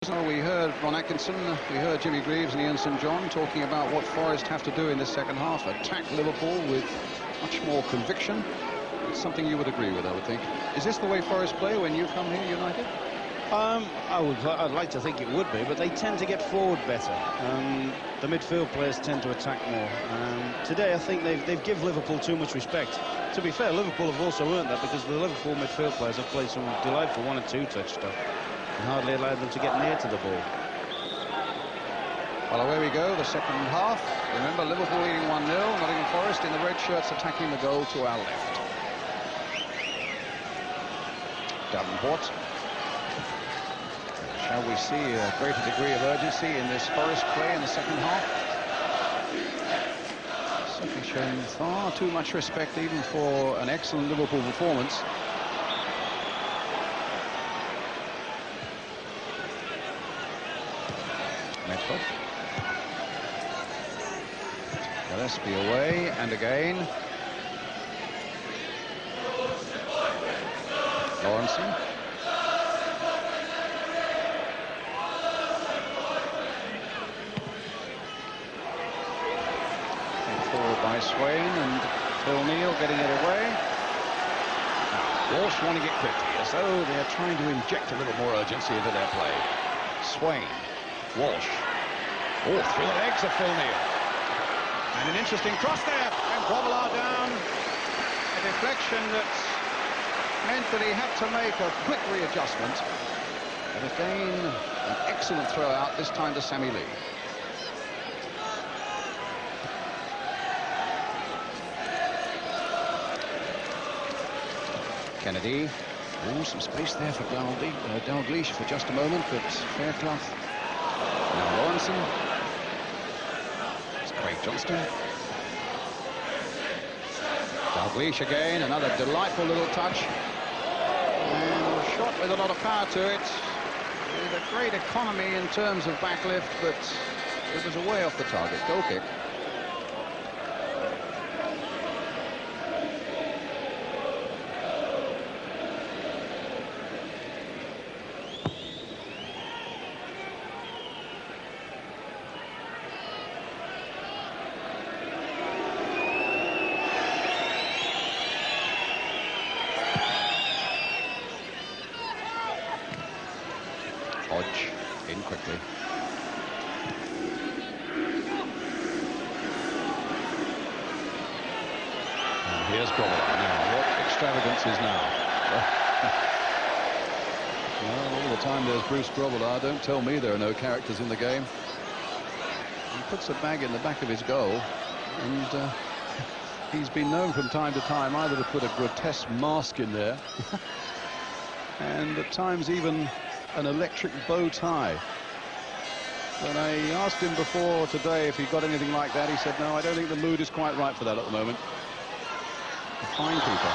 So we heard Ron Atkinson, we heard Jimmy Greaves and Ian St John talking about what Forest have to do in this second half. Attack Liverpool with much more conviction. It's something you would agree with, I would think. Is this the way Forest play when you come here, United? I'd like to think it would be, but they tend to get forward better. The midfield players tend to attack more. Today, I think they've given Liverpool too much respect. To be fair, Liverpool have also earned that because the Liverpool midfield players have played some delightful one- and two-touch stuff and hardly allowed them to get near to the ball. Well, away we go, the second half. Remember, Liverpool leading 1-0. Nottingham Forest in the red shirts attacking the goal to our left. Davenport. Shall we see a greater degree of urgency in this Forest play in the second half? Certainly shown far too much respect even for an excellent Liverpool performance. Medford. Gillespie away and again. Lawrenson. Forward by Swain and Phil Neal getting it away. Now, Walsh wanting it quickly, as though they're trying to inject a little more urgency into their play. Swain. Walsh. Oh, through the legs of Phil Neal. And an interesting cross there. And Grobbelaar down. A deflection that meant that he had to make a quick readjustment. And again, an excellent throw out, this time to Sammy Lee. Kennedy. Oh, some space there for Dalglish for just a moment, but Fairclough. Now Lawrenson. It's Craig Johnston. Dalglish again, another delightful little touch. And a shot with a lot of power to it. With a great economy in terms of backlift, but it was away off the target. Goal kick. Hodge in quickly. And here's Grobbelaar. Now, what extravagance is now? Well, all the time there's Bruce Grobbelaar. Don't tell me there are no characters in the game. He puts a bag in the back of his goal, and he's been known from time to time either to put a grotesque mask in there, and at times even an electric bow tie. When I asked him before today if he got anything like that, he said, no, I don't think the mood is quite right for that at the moment. A fine keeper.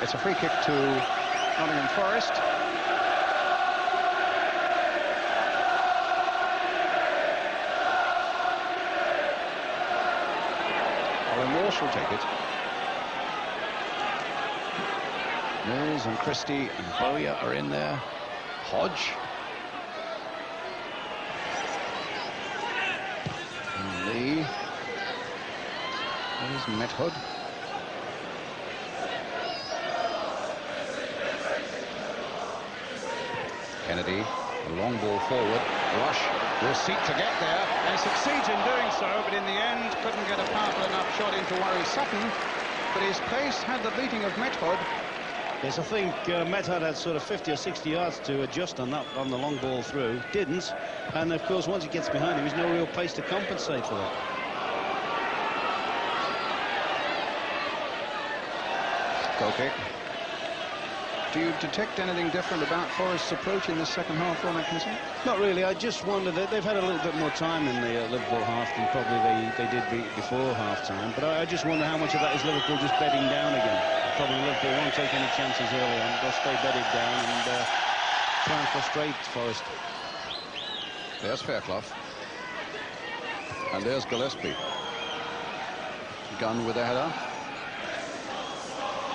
It's a free kick to Nottingham Forest. Walsh will take it. Mills and Christie and Bowyer are in there. Hodge. And Lee. There's Medford. Kennedy. A long ball forward. Rush will seek to get there and succeeds in doing so, but in the end couldn't get a powerful enough shot in to worry Sutton. But his pace had the beating of Medford. Yes, I think Medford had sort of 50 or 60 yards to adjust on that, on the long ball through. Didn't. And of course, once he gets behind him, there's no real pace to compensate for that. Goal kick. Do you detect anything different about Forest's approach in this second half, Ron Atkinson? Not really. I just wonder that they've had a little bit more time in the Liverpool half than probably they did before half-time. But I just wonder how much of that is Liverpool just bedding down again. Probably Liverpool won't take any chances early on. They'll stay bedded down and try and frustrate Forest. There's Fairclough. And there's Gillespie. Gunn with a header.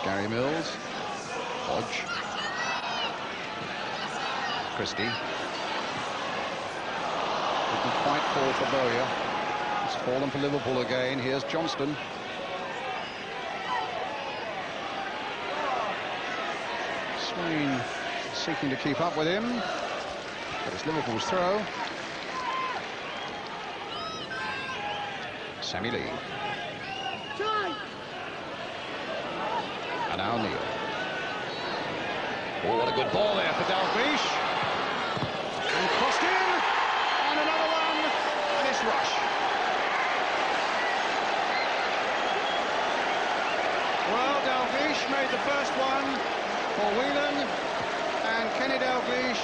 Gary Mills. Hodge. Christie. Didn't quite fall for Bowyer. It's fallen for Liverpool again. Here's Johnston. Swain seeking to keep up with him. But it's Liverpool's throw. Sammy Lee. And now Neil. Oh, what a good ball there for Dalglish. And crossed in. And another one. And it's Rush. Well, Dalglish made the first one for Whelan. And Kenny Dalglish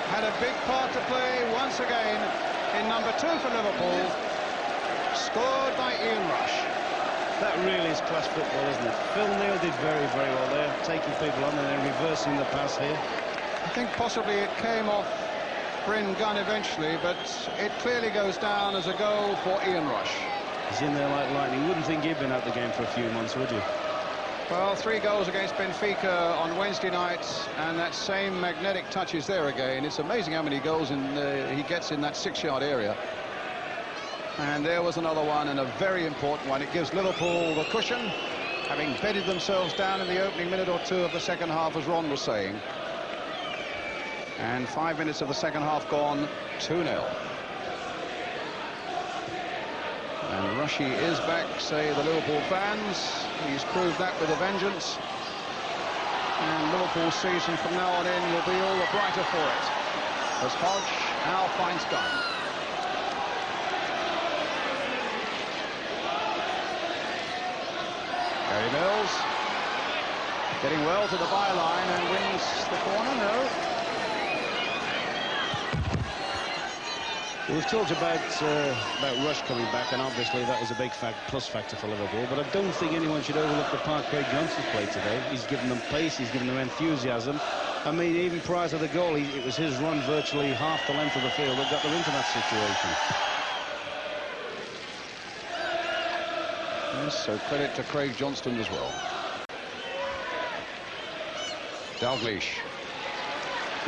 had a big part to play once again in number 2 for Liverpool. Scored by Ian Rush. That really is class football, isn't it? Phil Neal did very, very well there, taking people on and then reversing the pass here. I think possibly it came off Bryn Gunn eventually, but it clearly goes down as a goal for Ian Rush. He's in there like lightning. Wouldn't think he'd been out the game for a few months, would you? Well, 3 goals against Benfica on Wednesday night, and that same magnetic touch is there again. It's amazing how many goals he gets in that 6-yard area. And there was another one, and a very important one. It gives Liverpool the cushion, having bedded themselves down in the opening minute or 2 of the second half, as Ron was saying. And 5 minutes of the second half gone, 2-0. And Rushy is back, say the Liverpool fans. He's proved that with a vengeance. And Liverpool's season from now on in will be all the brighter for it, as Hodge now finds Gunn. Gary Mills getting well to the byline and wins the corner. No. We've talked about Rush coming back, and obviously that was a big plus factor for Liverpool. But I don't think anyone should overlook the part Craig Johnston's played today. He's given them pace, he's given them enthusiasm. I mean, even prior to the goal, it was his run virtually half the length of the field that got them into that situation. Yes, so credit to Craig Johnston as well. Dalglish.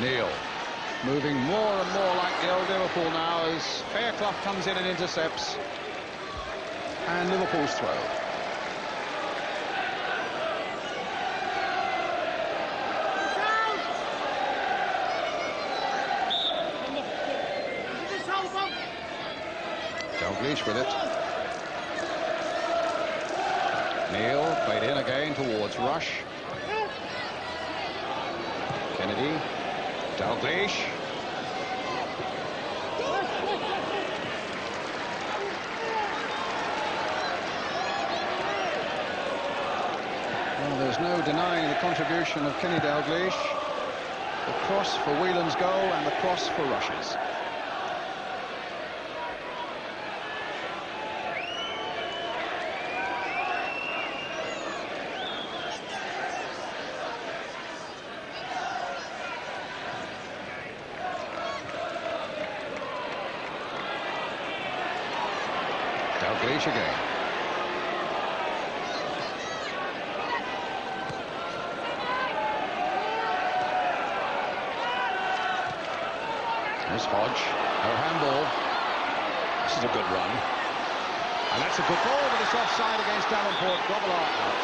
Neil. Moving more and more like the old Liverpool now as Fairclough comes in and intercepts. And Liverpool's throw. Dalglish with it. Neil played in again towards Rush. Kennedy. Dalglish. Well, there's no denying the contribution of Kenny Dalglish. The cross for Whelan's goal and the cross for Rush's. Dalglish again. There's Hodge. No handball. This is a good run. And that's a good ball, but it's offside against Davenport. Grobbelaar out.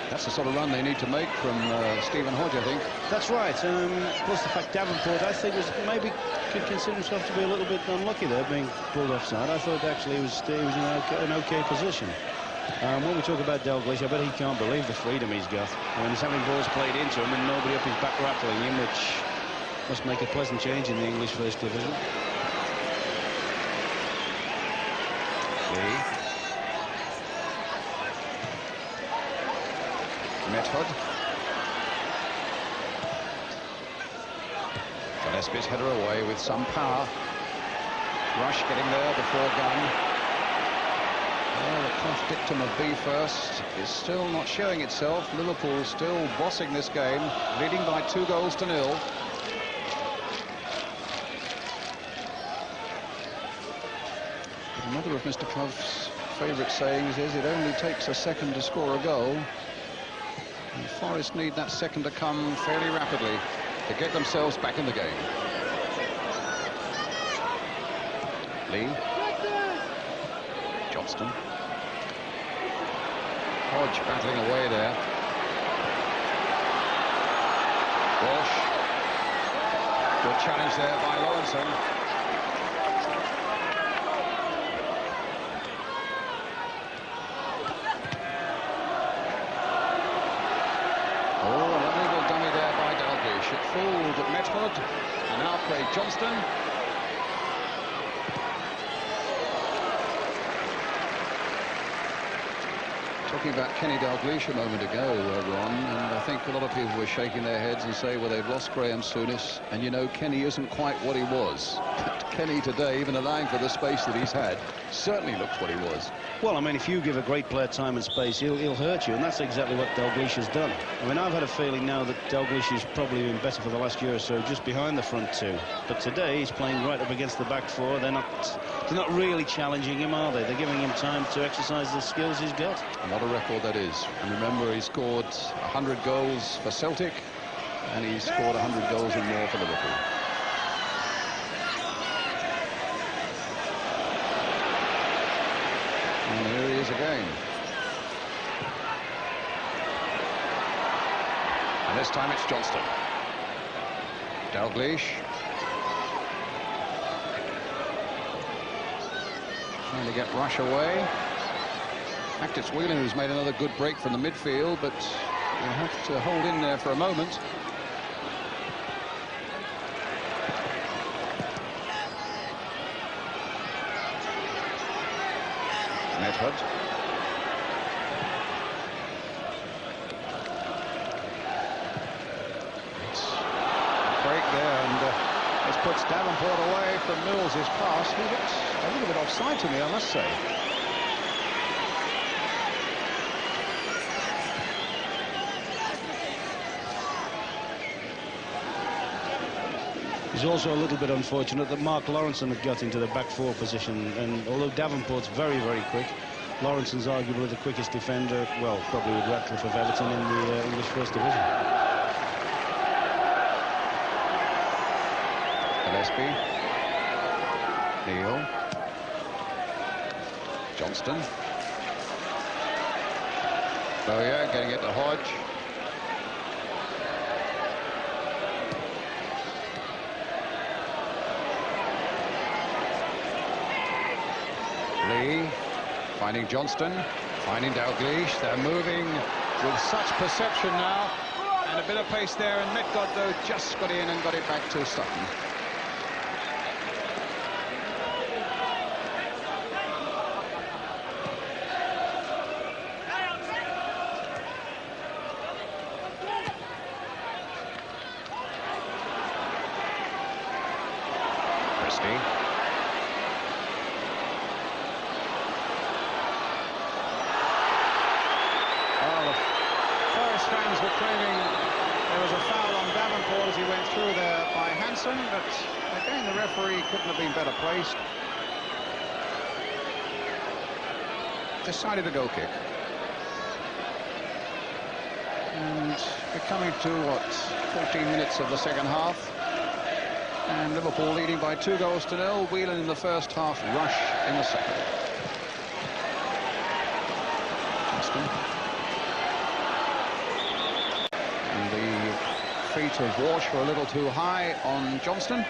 That's the sort of run they need to make from Stephen Hodge, I think. That's right. Plus the fact Davenport, I think, maybe could consider himself to be a little bit unlucky there, being pulled offside. I thought actually he was in an okay position. When we talk about Dalglish, I bet he can't believe the freedom he's got when he's having balls played into him and nobody up his back rattling him, which must make a pleasant change in the English First Division. Lee. Medford. Gillespie's header away with some power. Rush getting there before Gunn. Well, the cross dictum of B first is still not showing itself. Liverpool still bossing this game, leading by 2-0. Another of Mr. Clough's favourite sayings is it only takes a second to score a goal. And Forest need that second to come fairly rapidly to get themselves back in the game. Lee. Johnston. Hodge battling away there. Walsh. Good challenge there by Lawrenson. Oh, an illegal dummy there by Dalglish. It fooled Medford, and now Craig Johnston. Talking about Kenny Dalglish a moment ago, Ron, and I think a lot of people were shaking their heads and say, well, they've lost Graham Souness, and you know, Kenny isn't quite what he was. But Kenny today, even allowing for the space that he's had, certainly looks what he was. Well, I mean, if you give a great player time and space, he'll hurt you, and that's exactly what Dalglish has done. I mean, I've had a feeling now that Dalglish has probably been better for the last year or so, just behind the front two. But today, he's playing right up against the back four. They're not really challenging him, are they? They're giving him time to exercise the skills he's got. And what a record that is. And remember, he scored 100 goals for Celtic, and he scored 100 goals and more for Liverpool. And here he is again. And this time it's Johnston. Dalglish. Trying to get Rush away. In fact, it's Whelan who's made another good break from the midfield, but you have to hold in there for a moment. Medford. It's a break there, and this puts Davenport away from Mills' pass. He looks a little bit offside to me, I must say. It's also a little bit unfortunate that Mark Lawrenson had got into the back four position, and although Davenport's very, very quick, Lawrenson's arguably the quickest defender, well, probably with Ratcliffe of Everton in the English First Division. Gillespie. Neal. Johnston. Bowyer getting it to Hodge. Lee, finding Johnston, finding Dalglish. They're moving with such perception now, and a bit of pace there, and Metcalfe, though, just got in and got it back to Sutton. Christie. Fans were claiming there was a foul on Davenport as he went through there by Hansen, but again the referee couldn't have been better placed. Decided a goal kick. And we're coming to, what, 14 minutes of the second half. And Liverpool leading by 2-0. Whelan in the first half, Rush in the second. Johnston. The feet of Walsh were a little too high on Johnston.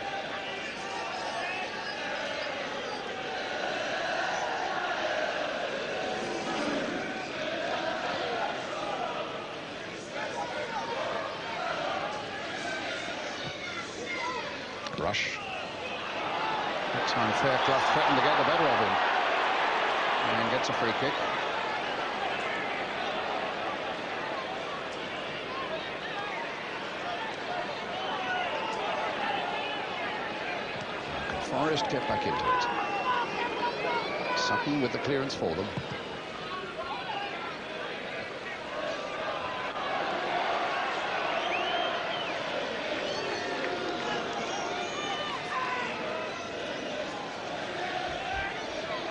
Rush. That time Fairclough threatened to get the better of him. And gets a free kick. Forest get back into it. Sutton with the clearance for them.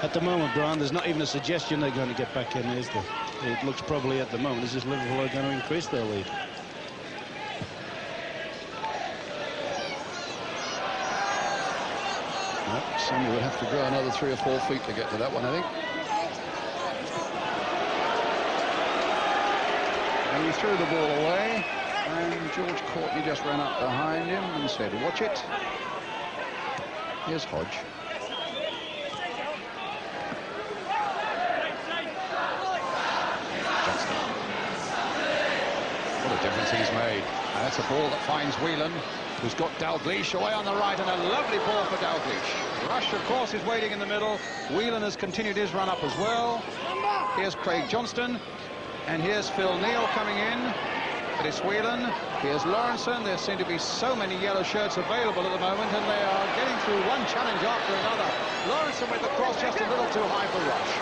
At the moment, Brian, there's not even a suggestion they're going to get back in, is there? It looks probably at the moment as if Liverpool are going to increase their lead. Sammy would have to go another 3 or 4 feet to get to that one, I think. And he threw the ball away, and George Courtney just ran up behind him and said, watch it. Here's Hodge. Johnston. What a difference he's made. And that's a ball that finds Whelan, who's got Dalglish away on the right, and a lovely ball for Dalglish. Rush, of course, is waiting in the middle. Whelan has continued his run up as well. Here's Craig Johnston, and here's Phil Neal coming in. But it's Whelan. Here's Lawrenson. There seem to be so many yellow shirts available at the moment, and they are getting through one challenge after another. Lawrenson with the cross just a little too high for Rush.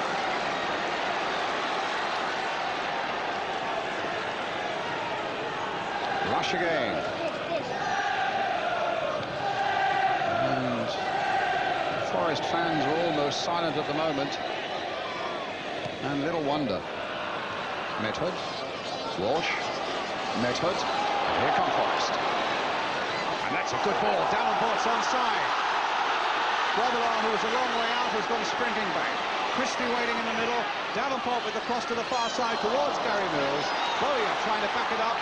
Rush again. And Forest fans are almost silent at the moment. And little wonder. Medhood. Walsh. Medhood. And here come Forest. And that's a good ball. Davenport's onside. Robillard, who was a long way out, has gone sprinting back. Christie waiting in the middle. Davenport with the cross to the far side towards Gary Mills. Bowyer trying to back it up.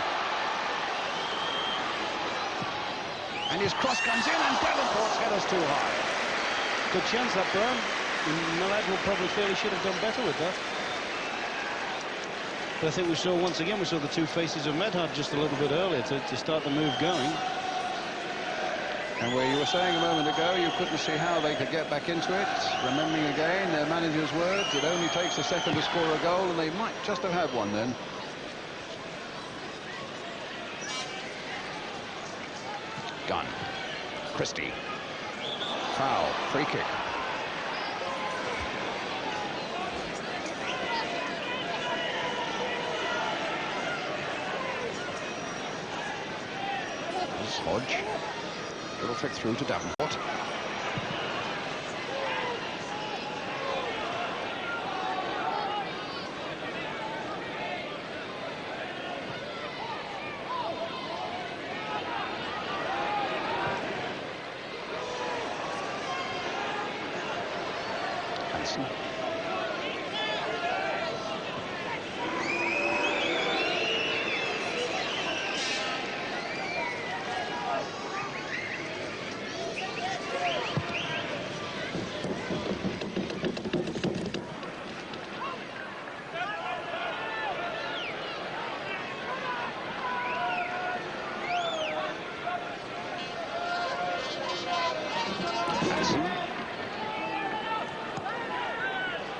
And his cross comes in, and Davenport's header's too high. Good chance, that, Brown. Millard will probably feel he should have done better with that. But I think we saw, once again, we saw the two faces of Medhard just a little bit earlier to start the move going. And where you were saying a moment ago, you couldn't see how they could get back into it. Remembering again their manager's words, it only takes a second to score a goal, and they might just have had one then. Gunn. Christie. Foul. Free kick. This is Hodge. Little flick through to Davenport. Hansen.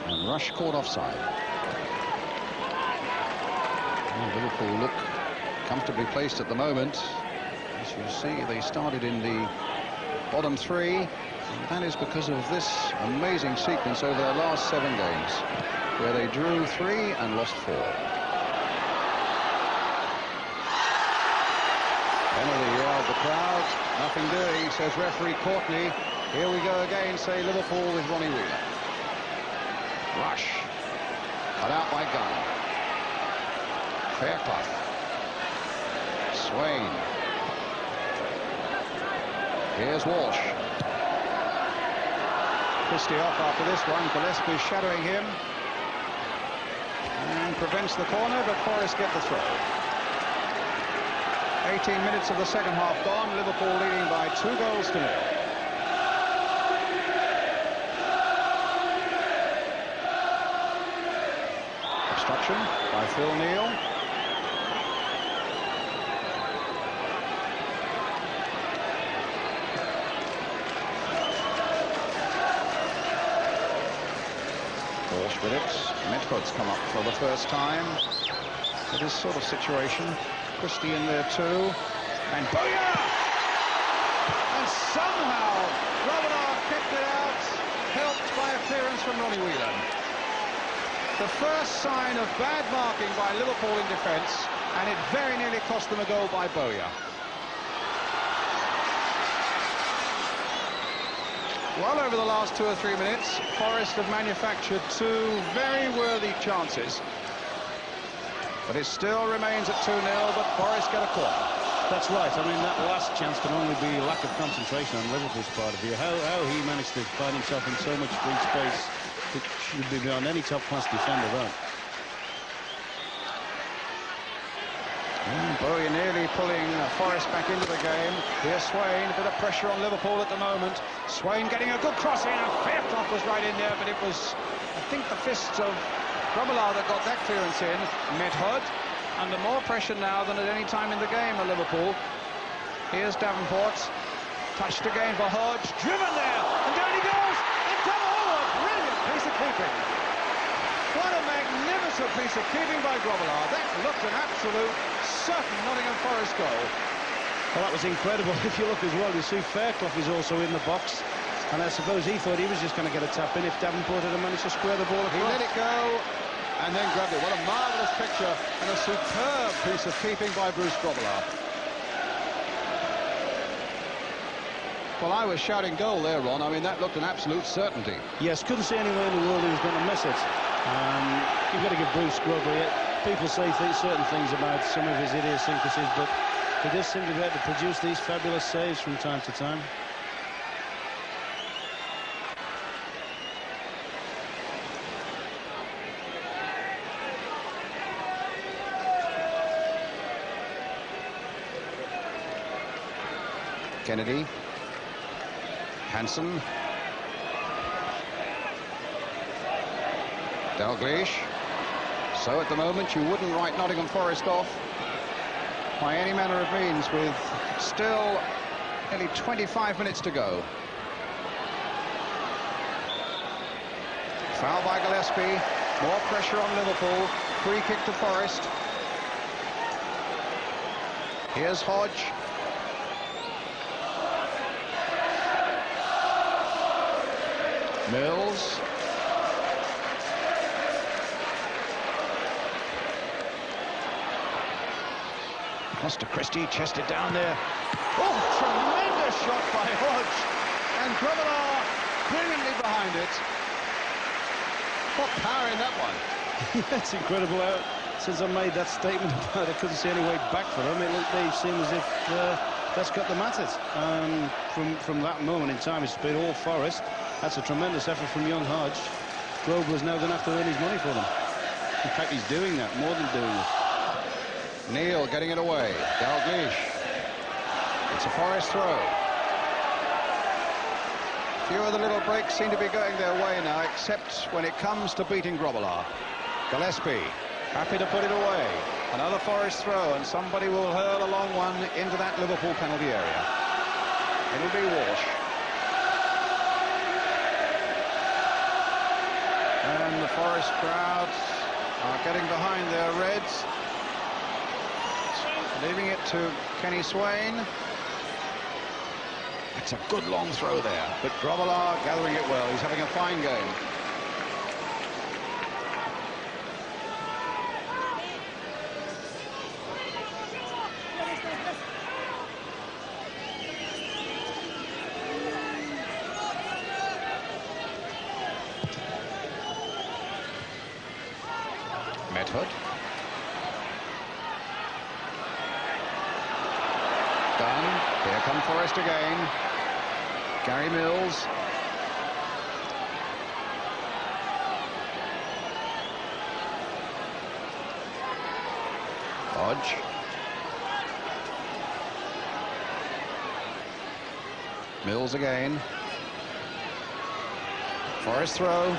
And Rush caught offside. Well, Liverpool look comfortably placed at the moment. As you see, they started in the bottom three, and that is because of this amazing sequence over their last 7 games, where they drew 3 and lost 4. Penalty, yelled the crowd. Nothing doing, says referee Courtney. Here we go again, say Liverpool with Ronnie Wheeler. Rush. Cut out by Gunn. Fairclough. Swain. Here's Walsh. Christie off after this one. Gillespie shadowing him. And prevents the corner, but Forest get the throw. 18 minutes of the second half gone. Liverpool leading by 2 goals to 0. Obstruction by Phil Neal. Walsh with it. Medford's come up for the first time. For this sort of situation. Christie in there too. And Booyah! And somehow Robillard kicked it out, helped by a clearance from Ronnie Whelan. The first sign of bad marking by Liverpool in defence, and it very nearly cost them a goal by Bowyer. Well, over the last 2 or 3 minutes, Forest have manufactured 2 very worthy chances. But it still remains at 2-0, but Forest get a corner. That's right. I mean, that last chance can only be lack of concentration on Liverpool's part of view. How he managed to find himself in so much free space, it should be beyond any top-class defender, that. Bowyer nearly pulling Forest back into the game. Here's Swain, a bit of pressure on Liverpool at the moment. Swain getting a good cross in, and Fairclough was right in there, but it was, I think, the fists of Grobbelaar that got that clearance in. Medhud under more pressure now than at any time in the game at Liverpool. Here's Davenport, touched again for Hodge, driven there, and down he goes, and a brilliant piece of keeping. What a magnificent piece of keeping by Grobbelaar. That looked an absolute certain Nottingham Forest goal. Well, that was incredible. If you look as well, you see Fairclough is also in the box, and I suppose he thought he was just going to get a tap in if Davenport had managed to square the ball across. He let it go and then grabbed it. What a marvellous picture and a superb piece of keeping by Bruce Grobbelaar. Well, I was shouting goal there, Ron. I mean, that looked an absolute certainty. Yes, couldn't see any way in the world he was going to miss it. You've got to give Bruce Grobbelaar. People say certain things about some of his idiosyncrasies, but he does seem to be able to produce these fabulous saves from time to time. Kennedy, Hansen, Dalglish. So at the moment you wouldn't write Nottingham Forest off by any manner of means, with still nearly 25 minutes to go. Foul by Gillespie, more pressure on Liverpool, free kick to Forest. Here's Hodge. Mills. Across to Christie, chested down there. Oh, tremendous shot by Hodge. And Grobbelaar brilliantly behind it. What power in that one. That's incredible. Since I made that statement about I couldn't see any way back for them, they seem as if that's got them at it. From that moment in time, it's been all Forest. That's a tremendous effort from young Hodge. Grobbelaar's now going to have to earn his money for them. In fact, he's doing that, more than doing it. Neal getting it away. Dalglish. It's a Forest throw. Few of the little breaks seem to be going their way now, except when it comes to beating Grobbelaar. Gillespie, happy to put it away. Another Forest throw, and somebody will hurl a long one into that Liverpool penalty area. It'll be Walsh. And the Forest crowds are getting behind their Reds, leaving it to Kenny Swain. It's a good long throw there, but Grobbelaar gathering it well. He's having a fine game. Medhud. Done. Here come Forest again. Gary Mills. Hodge. Mills again. Forest throw.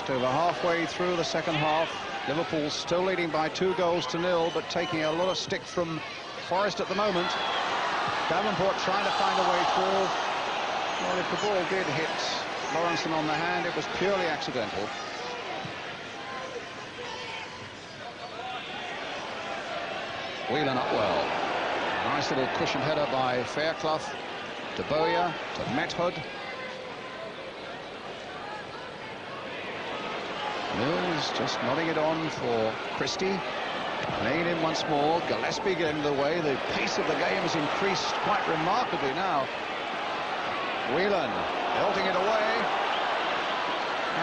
Over halfway through the second half, Liverpool still leading by 2-0, but taking a lot of stick from Forest at the moment. Davenport trying to find a way through. Well, if the ball did hit Lawrenson on the hand, it was purely accidental. Whelan up well. Nice little cushion header by Fairclough to Bowyer, to Medhud. Mills just nodding it on for Christie. Lane in once more. Gillespie getting the way. The pace of the game has increased quite remarkably now. Whelan belting it away.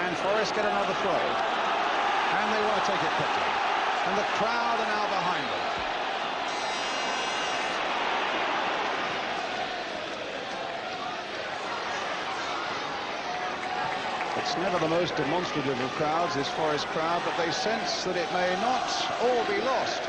And Forest get another throw. And they want to take it quickly. And the crowd are now behind them. It's never the most demonstrative of crowds, this Forest crowd, but they sense that it may not all be lost.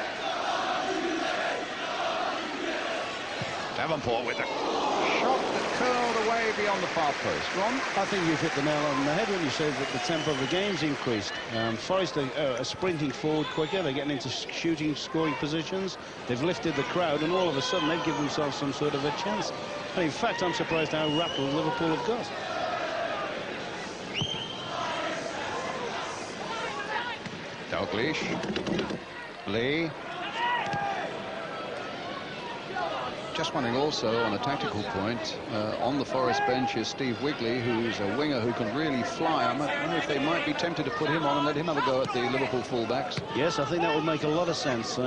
Davenport with a shot that curled away beyond the far post. Ron? I think you've hit the nail on the head when you say that the tempo of the game's increased. Forest are sprinting forward quicker. They're getting into shooting, scoring positions. They've lifted the crowd, and all of a sudden they've given themselves some sort of a chance. And in fact, I'm surprised how rattled Liverpool have got. Dalglish, Lee. Just wondering also on a tactical point, on the Forest bench is Steve Wigley, who's a winger who can really fly. I don't know if they might be tempted to put him on and let him have a go at the Liverpool fullbacks. Yes, I think that would make a lot of sense.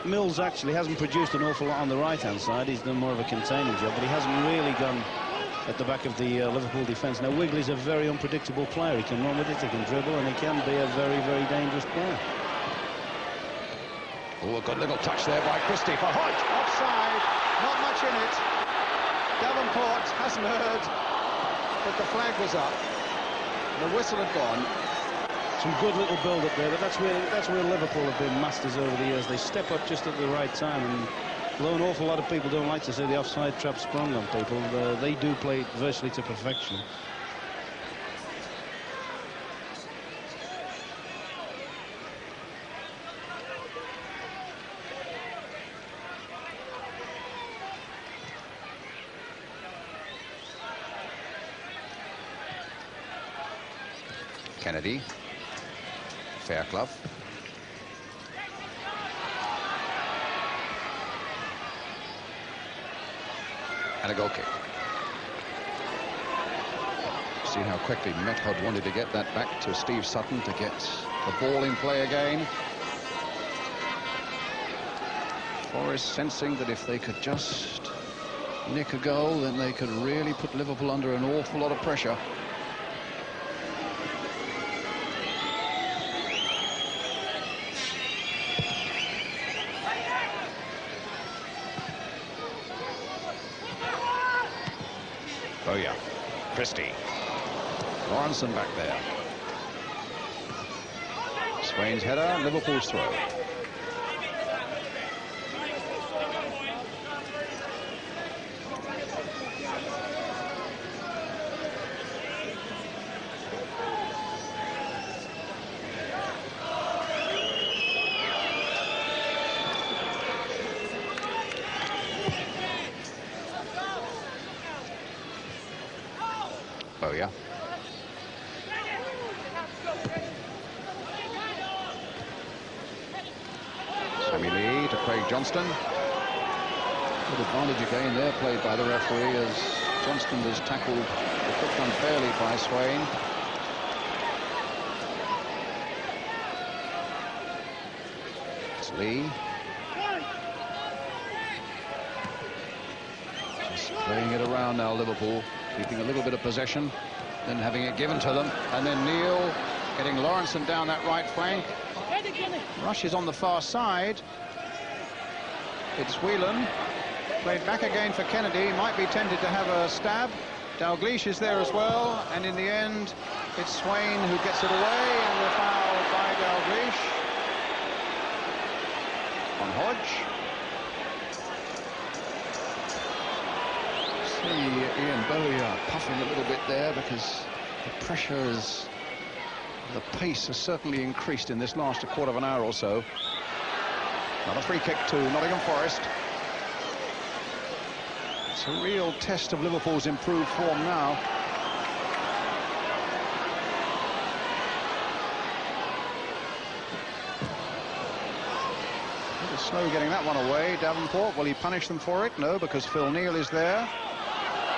Mills actually hasn't produced an awful lot on the right-hand side. He's done more of a containing job, but he hasn't really gone at the back of the Liverpool defence. Now, Wigley's a very unpredictable player. He can run with it, he can dribble, and he can be a very, very dangerous player. Oh, a good little touch there by Christie for Hodge. Offside, not much in it. Davenport hasn't heard that the flag was up. The whistle had gone. Some good little build-up there, but that's where Liverpool have been masters over the years. They step up just at the right time, and although an awful lot of people don't like to see the offside trap sprung on people, they do play it virtually to perfection. Kennedy. Fairclough. And a goal kick. See how quickly Method wanted to get that back to Steve Sutton to get the ball in play again. Forest sensing that if they could just nick a goal, then they could really put Liverpool under an awful lot of pressure. Oh yeah, Christie. Lawrenson back there. Swain's header, Liverpool's throw. Oh yeah. Sammy Lee to Craig Johnston. Good advantage again there played by the referee as Johnston was tackled unfairly by Swain. It's Lee. Just playing it around now, Liverpool. Keeping a little bit of possession, then having it given to them, and then Neal getting Lawrenson down that right flank. Rush is on the far side. It's Whelan. Played back again for Kennedy. Might be tempted to have a stab. Dalglish is there as well, and in the end, it's Swain who gets it away, and the foul by Dalglish on Hodge. Ian Bowyer puffing a little bit there because the pressure is, the pace has certainly increased in this last quarter of an hour or so. Another free kick to Nottingham Forest. It's a real test of Liverpool's improved form now. A little slow getting that one away. Davenport, will he punish them for it? No, because Phil Neal is there.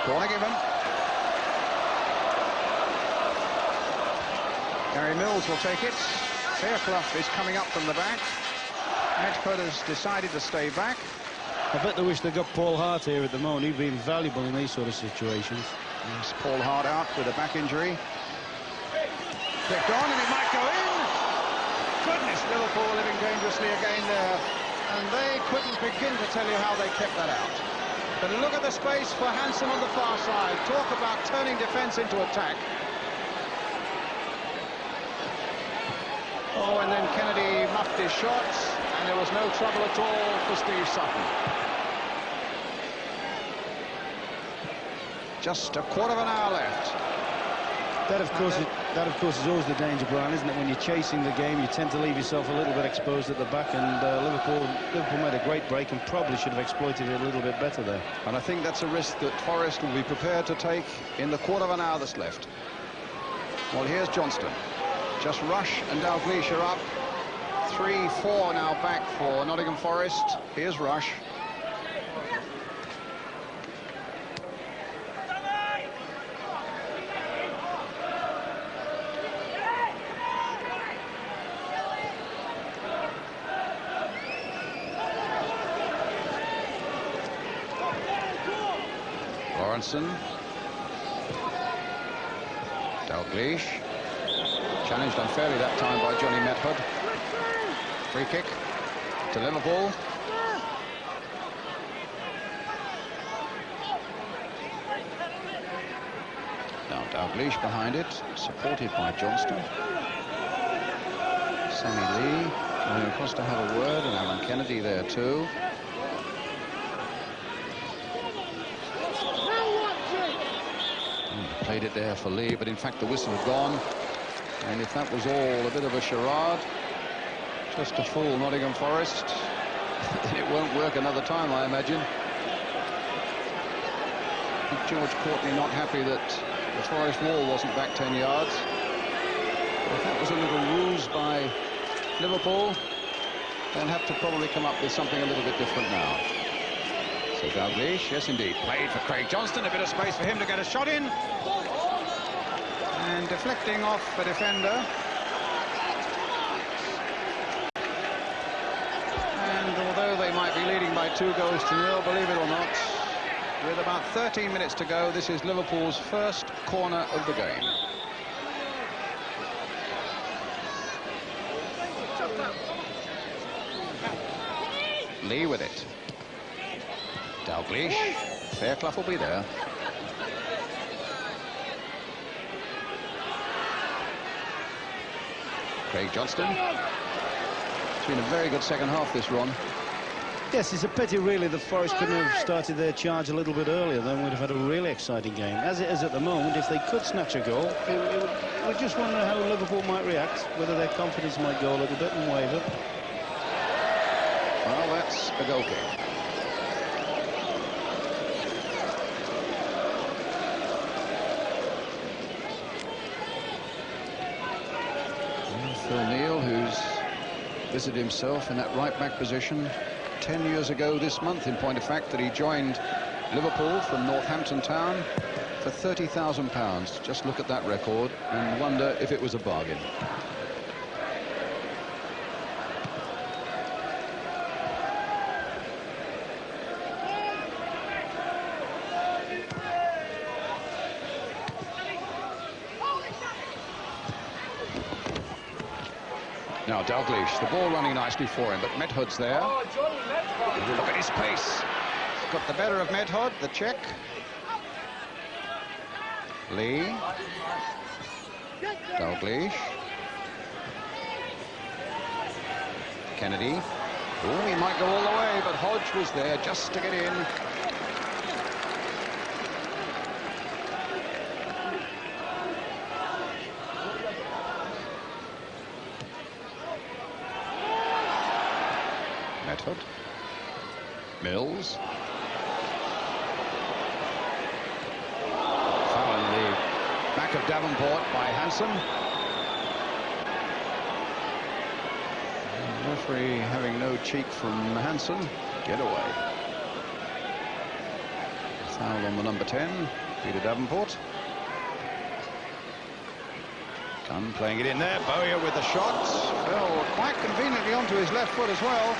Corner given. Gary Mills will take it. Fairclough is coming up from the back. Medford has decided to stay back. I bet they wish they got Paul Hart here at the moment. He'd be invaluable in these sort of situations. Yes, Paul Hart out with a back injury. Kicked on and it might go in. Goodness, Liverpool living dangerously again there. And they couldn't begin to tell you how they kept that out. But look at the space for Hansen on the far side. Talk about turning defence into attack. Oh, and then Kennedy muffed his shots, and there was no trouble at all for Steve Sutton. Just a quarter of an hour left. That, of course, is always the danger, Brian, isn't it? When you're chasing the game, you tend to leave yourself a little bit exposed at the back, and Liverpool made a great break and probably should have exploited it a little bit better there. And I think that's a risk that Forest will be prepared to take in the quarter of an hour that's left. Well, here's Johnston. Just Rush and Dalglish are up. 3-4 now back for Nottingham Forest. Here's Rush. Lawrenson. Dalglish. Challenged unfairly that time by Johnny Medford. Free kick to Liverpool. Now Dalglish behind it, supported by Johnston. Sammy Lee going across to have a word, and Alan Kennedy there too. Played it there for Lee, but in fact the whistle had gone. And if that was all a bit of a charade, just to fool Nottingham Forest, then it won't work another time, I imagine. George Courtney not happy that the Forest wall wasn't back 10 yards. If that was a little ruse by Liverpool, they'll have to probably come up with something a little bit different now. So Dalglish, yes indeed, played for Craig Johnston, a bit of space for him to get a shot in. And deflecting off the defender. And although they might be leading by 2 goals to 0, believe it or not, with about 13 minutes to go, this is Liverpool's first corner of the game. Lee with it. Dalglish. Fairclough will be there. Craig Johnston. It's been a very good second half, this run. Yes, it's a pity, really, that Forest couldn't have started their charge a little bit earlier. Then we'd have had a really exciting game. As it is at the moment, if they could snatch a goal, we just wonder how Liverpool might react, whether their confidence might go a little bit and waver. Well, that's a goal kick. Phil Neal, who's visited himself in that right-back position 10 years ago this month, in point of fact, that he joined Liverpool from Northampton Town for £30,000. Just look at that record and wonder if it was a bargain. Now Dalglish, the ball running nicely for him, but Medhod's there. Look at his pace. He's got the better of Medhod, the Czech. Lee. Dalglish. Kennedy. Oh, he might go all the way, but Hodge was there just to get in. Medford. Mills. Foul in the back of Davenport by Hansen. The referee having no cheek from Hansen. Get away. Foul on the number 10, Peter Davenport. Dunn playing it in there. Bowyer with the shot. Fell quite conveniently onto his left foot as well.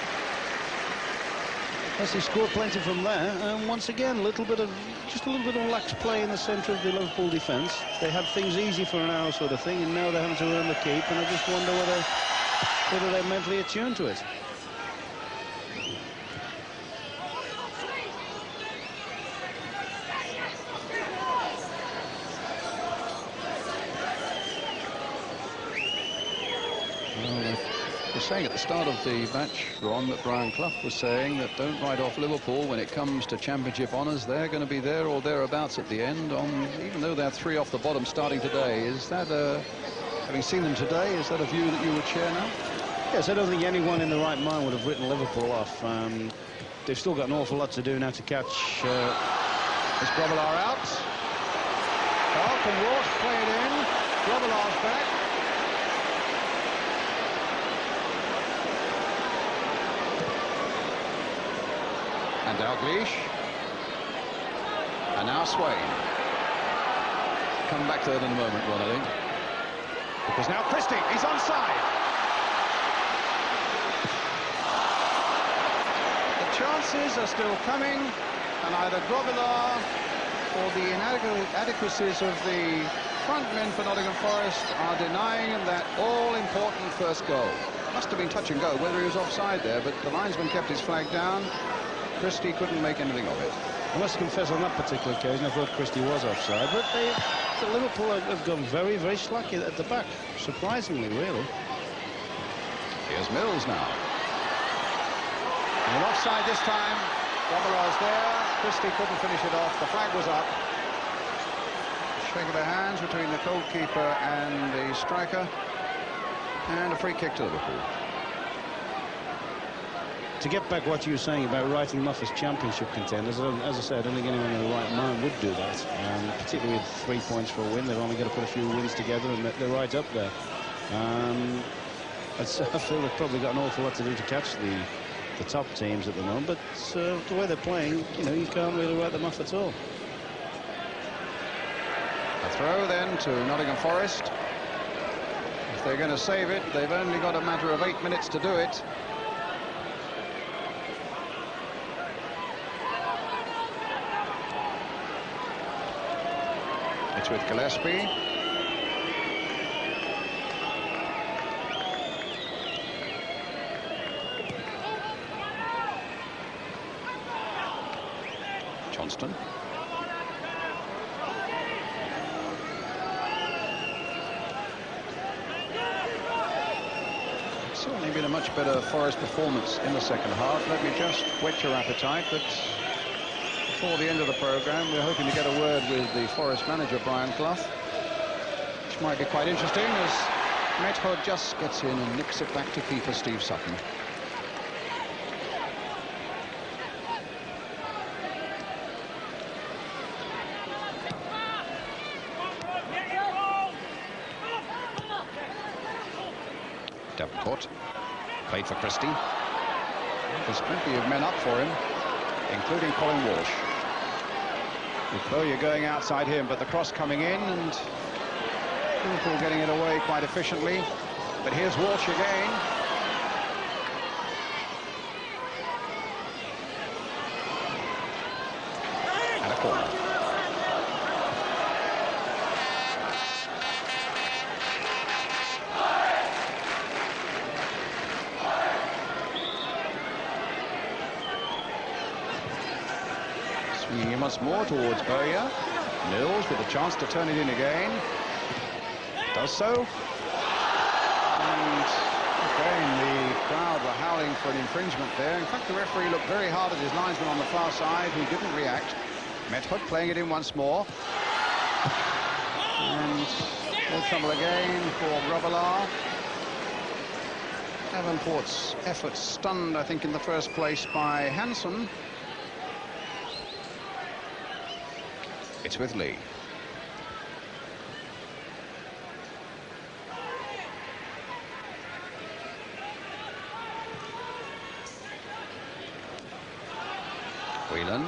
Yes, he scored plenty from there, and once again, just a little bit of lax play in the centre of the Liverpool defence. They had things easy for an hour, sort of thing, and now they're having to earn the keep, and I just wonder whether they're mentally attuned to it. Saying at the start of the match, Ron, that Brian Clough was saying that don't write off Liverpool when it comes to championship honours. They're going to be there or thereabouts at the end, even though they're 3 off the bottom starting today. Is that, having seen them today, is that a view that you would share now? Yes, I don't think anyone in the right mind would have written Liverpool off. They've still got an awful lot to do now to catch. Is Grobbelaar out? Can Walsh play it in? Grobbelaar's back. And Dalglish. And now Swain. Come back to that in a moment, Ron, I think. Because now Christie, he's onside. The chances are still coming, and either Grobbelaar or the inadequacies of the front men for Nottingham Forest are denying him that all-important first goal. Must have been touch and go, whether he was offside there, but the linesman kept his flag down. Christie couldn't make anything of it. I must confess, on that particular occasion, I thought Christie was offside, but Liverpool have gone very, very slack at the back, surprisingly, really. Here's Mills now. And offside this time. Grobbelaar's there. Christie couldn't finish it off. The flag was up. Shake of the hands between the goalkeeper and the striker, and a free kick to Liverpool. To get back what you were saying about writing them off as championship contenders, as I said, I don't think anyone in the right mind would do that. Particularly with 3 points for a win, they've only got to put a few wins together and they're right up there. I feel they've probably got an awful lot to do to catch the top teams at the moment, but the way they're playing, you can't really write them off at all. A throw then to Nottingham Forest. If they're going to save it, they've only got a matter of 8 minutes to do it. It's with Gillespie. Johnston. Certainly been a much better Forest performance in the second half. Let me just whet your appetite that before the end of the programme, we're hoping to get a word with the Forest manager, Brian Clough, which might be quite interesting as Method just gets in and nicks it back to keeper Steve Sutton. Davenport played for Christie. There's plenty of men up for him, including Colin Walsh. With Bowyer going outside him, but the cross coming in and Liverpool getting it away quite efficiently. But here's Walsh again. And a corner. Swinging once more towards Bowyer. Mills with a chance to turn it in again. Does so. And again, the crowd were howling for an infringement there. In fact, the referee looked very hard at his linesman on the far side, who didn't react. Method playing it in once more. And more trouble again for Grobbelaar. Davenport's effort stunned, I think, in the first place by Hansen. It's with Lee. Whelan.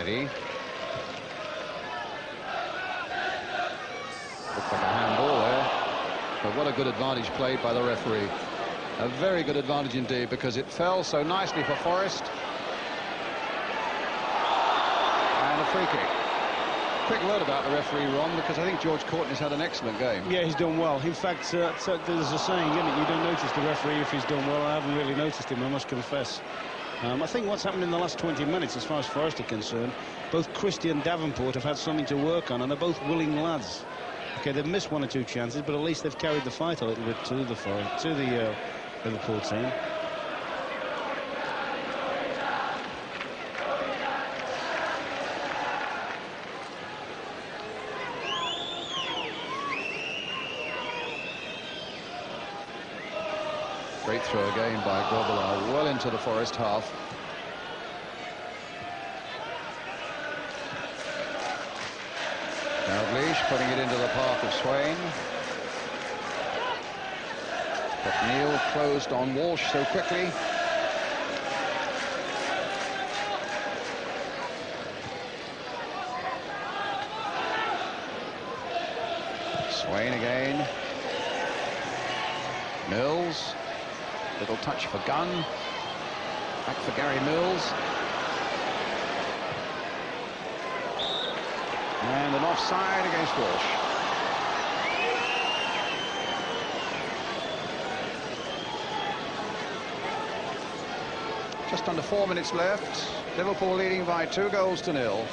Kennedy. Looked like a handball there. But what a good advantage played by the referee. A very good advantage indeed, because it fell so nicely for Forest. And a free kick. Quick word about the referee, Ron, because I think George Courtney's had an excellent game. Yeah, he's done well. In fact, there's a saying, isn't it? You don't notice the referee if he's done well. I haven't really noticed him, I must confess. I think what's happened in the last 20 minutes, as far as Forest are concerned, both Christie and Davenport have had something to work on, and they're both willing lads. Okay, they've missed one or two chances, but at least they've carried the fight a little bit to the Liverpool team. Great throw again by Grobbelaar, well into the Forest half. Dalglish putting it into the path of Swain. But Neil closed on Walsh so quickly. Swain again. Mills. Little touch for Gunn. Back for Gary Mills. And an offside against Walsh. Just under 4 minutes left. Liverpool leading by 2-0.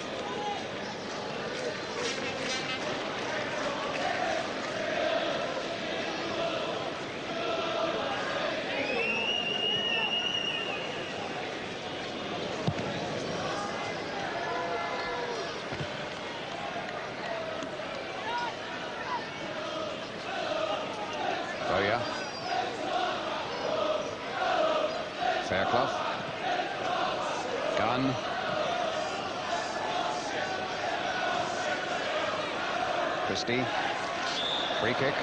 Bowyer. Fairclough. Gunn. Christie. Free kick.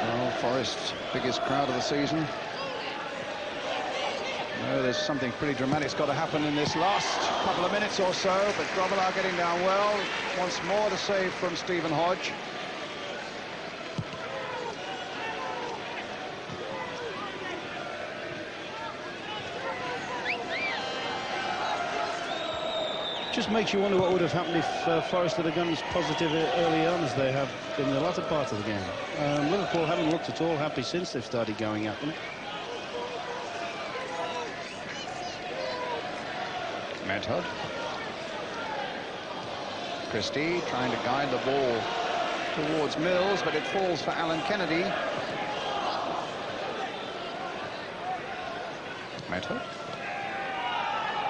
Well, Forest's biggest crowd of the season. No, there's something pretty dramatic's got to happen in this last couple of minutes or so, but Grobbelaar getting down well. Once more the save from Stephen Hodge. Just makes you wonder what would have happened if Forest had gone as positive early on as they have in the latter part of the game. Liverpool haven't looked at all happy since they've started going at them. Medhud. Christie trying to guide the ball towards Mills, but it falls for Alan Kennedy. Medhud.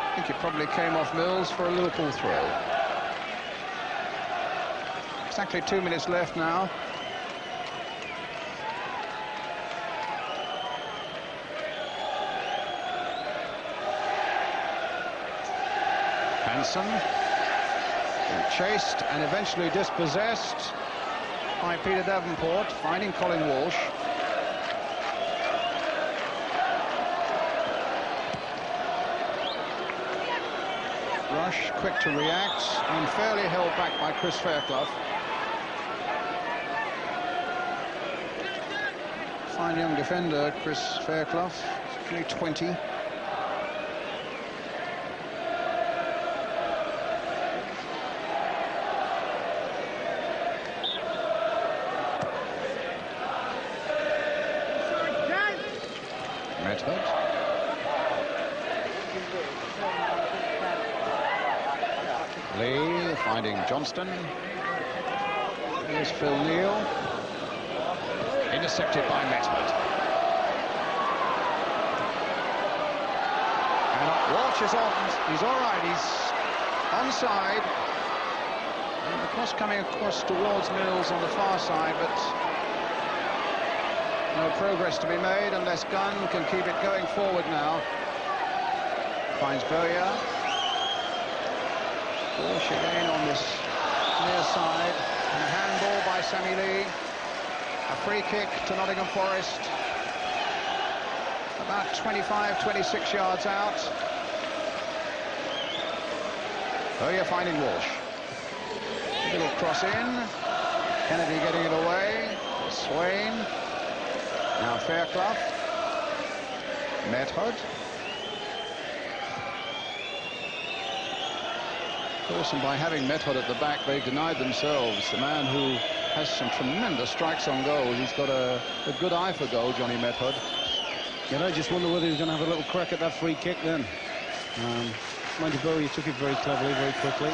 I think it probably came off Mills for a Liverpool throw. Exactly 2 minutes left now. Hanson, chased and eventually dispossessed by Peter Davenport, finding Colin Walsh. Rush, quick to react, unfairly held back by Chris Fairclough. Fine young defender, Chris Fairclough, only 20. Lee finding Johnston. Here's Phil Neal. Intercepted by Medhud. And Walsh is on. He's all right. He's onside. And the cross coming across towards Mills on the far side, but no progress to be made unless Gunn can keep it going forward now. Finds Bowyer. Walsh again on this near side. And a handball by Sammy Lee. A free kick to Nottingham Forest. about 25, 26 yards out. Oh, you're finding Walsh. A little cross in. Kennedy getting it away. Swain. Now Fairclough. Method. Of course, and by having Method at the back, they've denied themselves. The man who has some tremendous strikes on goal. He's got a good eye for goal, Johnny Method. Yeah, I just wonder whether he's going to have a little crack at that free kick then. Mind you, Bowie took it very cleverly, very quickly.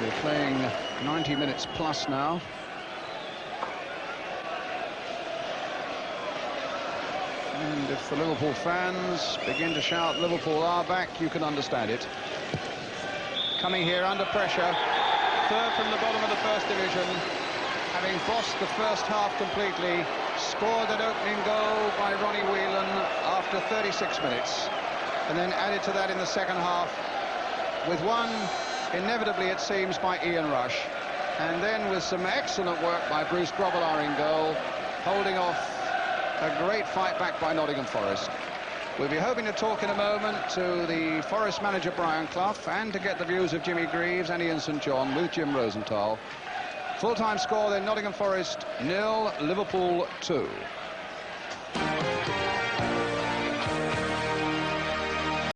We're playing 90 minutes plus now. And if the Liverpool fans begin to shout, Liverpool are back, you can understand it. Coming here under pressure, third from the bottom of the first division, having bossed the first half completely, scored an opening goal by Ronnie Whelan after 36 minutes, and then added to that in the second half with one, inevitably it seems, by Ian Rush, and then with some excellent work by Bruce Grobbelaar in goal, holding off a great fight back by Nottingham Forest. We'll be hoping to talk in a moment to the Forest manager Brian Clough and to get the views of Jimmy Greaves and Ian St John with Jim Rosenthal. Full-time score then, Nottingham Forest 0, Liverpool 2.